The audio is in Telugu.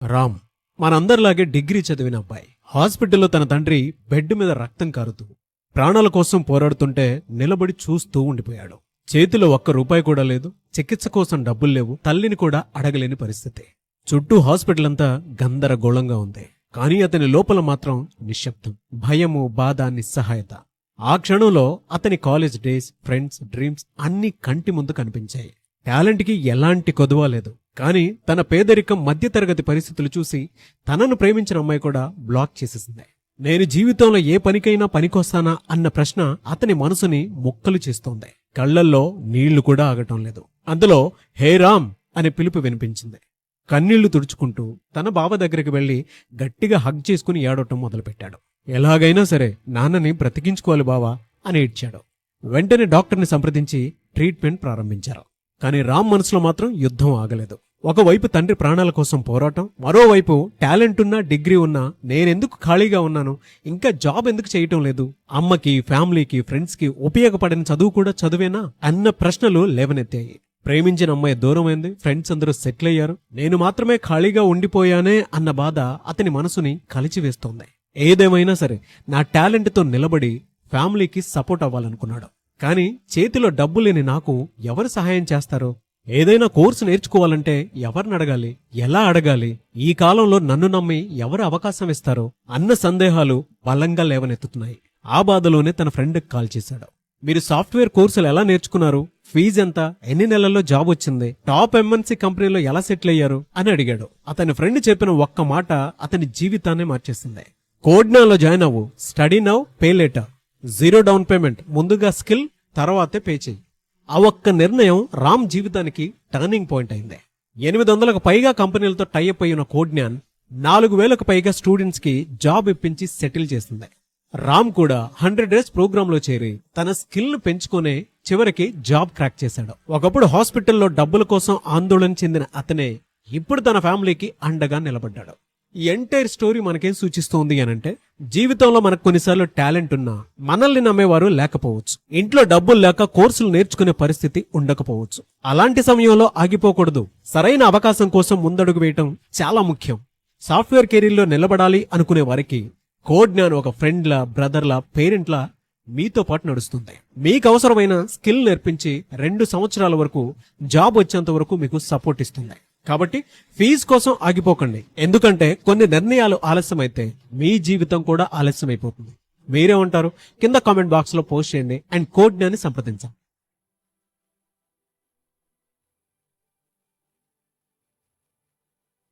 రామ్ మనందరిలాగే డిగ్రీ చదివిన అబ్బాయి. హాస్పిటల్లో తన తండ్రి బెడ్ మీద రక్తం కారుతూ ప్రాణాల కోసం పోరాడుతుంటే నిలబడి చూస్తూ ఉండిపోయాడు. చేతిలో ₹1 కూడా లేదు. చికిత్స కోసం డబ్బులు లేవు. తల్లిని కూడా అడగలేని పరిస్థితి. చుట్టూ హాస్పిటల్ అంతా గందరగోళంగా ఉంది. కానీ అతని లోపల మాత్రం నిశ్శబ్దం, భయము, బాధ, నిస్సహాయత. ఆ క్షణంలో అతని కాలేజ్ డేస్, ఫ్రెండ్స్, డ్రీమ్స్ అన్నీ కంటి ముందు కనిపించాయి. టాలెంట్కి ఎలాంటి కొదువా లేదు. కానీ తన పేదరికం, మధ్యతరగతి పరిస్థితులు చూసి తనను ప్రేమించిన అమ్మాయి కూడా బ్లాక్ చేసేసింది. నేను జీవితంలో ఏ పనికైనా పనికొస్తానా అన్న ప్రశ్న అతని మనసుని ముక్కలు చేస్తోంది. కళ్లల్లో నీళ్లు కూడా ఆగటం లేదు. అందులో హే రామ్ అనే పిలుపు వినిపించింది. కన్నీళ్లు తుడుచుకుంటూ తన బావ దగ్గరికి వెళ్లి గట్టిగా హగ్ చేసుకుని ఏడవటం మొదలుపెట్టాడు. ఎలాగైనా సరే నాన్నని బ్రతికించుకోవాలి బావా అని ఏడ్చాడు. వెంటనే డాక్టర్ని సంప్రదించి ట్రీట్మెంట్ ప్రారంభించారు. కానీ రామ్ మనసులో మాత్రం యుద్ధం ఆగలేదు. ఒకవైపు తండ్రి ప్రాణాల కోసం పోరాటం, మరోవైపు టాలెంట్ ఉన్నా, డిగ్రీ ఉన్నా నేనెందుకు ఖాళీగా ఉన్నాను, ఇంకా జాబ్ ఎందుకు చేయటం లేదు, అమ్మకి, ఫ్యామిలీకి, ఫ్రెండ్స్కి ఉపయోగపడిన చదువు కూడా చదువేనా అన్న ప్రశ్నలు లేవనెత్తాయి. ప్రేమించిన అమ్మాయి దూరమైంది, ఫ్రెండ్స్ అందరూ సెటిల్ అయ్యారు, నేను మాత్రమే ఖాళీగా ఉండిపోయానే అన్న బాధ అతని మనసుని కలిచివేస్తోంది. ఏదేమైనా సరే నా టాలెంట్తో నిలబడి ఫ్యామిలీకి సపోర్ట్ అవ్వాలనుకున్నాడు. కానీ చేతిలో డబ్బు లేని నాకు ఎవరు సహాయం చేస్తారో, ఏదైనా కోర్సు నేర్చుకోవాలంటే ఎవరిని అడగాలి, ఎలా అడగాలి, ఈ కాలంలో నన్ను నమ్మి ఎవరు అవకాశం ఇస్తారో అన్న సందేహాలు బలంగా లేవనెత్తుతున్నాయి. ఆ బాధలోనే తన ఫ్రెండ్కి కాల్ చేశాడు. మీరు సాఫ్ట్వేర్ కోర్సులు ఎలా నేర్చుకున్నారు, ఫీజు ఎంత, ఎన్ని నెలల్లో జాబ్ వచ్చింది, టాప్ MNC కంపెనీలో ఎలా సెటిల్ అయ్యారు అని అడిగాడు. అతని ఫ్రెండ్ చెప్పిన ఒక్క మాట అతని జీవితాన్ని మార్చేసింది. కోడ్నాలో జాయిన్ అవ్వు, study now, pay later, 0 down payment, ముందుగా స్కిల్, తర్వాతే పే చెయ్యి. ఆ ఒక్క నిర్ణయం రామ్ జీవితానికి టర్నింగ్ పాయింట్ అయింది. 800కు పైగా కంపెనీలతో టైఅప్ అయిన కోడ్న్యాన్ 4000కు పైగా స్టూడెంట్స్ కి జాబ్ ఇప్పించి సెటిల్ చేసింది. రామ్ కూడా 100 డేస్ ప్రోగ్రామ్ లో చేరి తన స్కిల్ ను పెంచుకునే చివరికి జాబ్ క్రాక్ చేశాడు. ఒకప్పుడు హాస్పిటల్లో డబ్బుల కోసం ఆందోళన చెందిన అతనే ఇప్పుడు తన ఫ్యామిలీకి అండగా నిలబడ్డాడు. ఈ ఎంటైర్ స్టోరీ మనకేం సూచిస్తోంది అనంటే, జీవితంలో మనకు కొన్నిసార్లు టాలెంట్ ఉన్నా మనల్ని నమ్మేవారు లేకపోవచ్చు, ఇంట్లో డబ్బులు లేక కోర్సులు నేర్చుకునే పరిస్థితి ఉండకపోవచ్చు. అలాంటి సమయంలో ఆగిపోకూడదు. సరైన అవకాశం కోసం ముందడుగు వేయటం చాలా ముఖ్యం. సాఫ్ట్వేర్ కెరీర్లో నిలబడాలి అనుకునే వారికి కోడ్న్యాన్ ఒక ఫ్రెండ్లా, బ్రదర్లా, పేరెంట్లా మీతో పాటు నడుస్తుంది. మీకు అవసరమైన స్కిల్ నేర్పించి 2 సంవత్సరాల వరకు జాబ్ వచ్చేంత వరకు మీకు సపోర్ట్ ఇస్తుంది. కాబట్టి ఫీజు కోసం ఆగిపోకండి. ఎందుకంటే కొన్ని నిర్ణయాలు ఆలస్యమైతే మీ జీవితం కూడా ఆలస్యమైపోతుంది. మీరేమంటారు? కింద కామెంట్ బాక్స్ లో పోస్ట్ చేయండి అండ్ కోడ్న్యాన్ని సంప్రదించండి.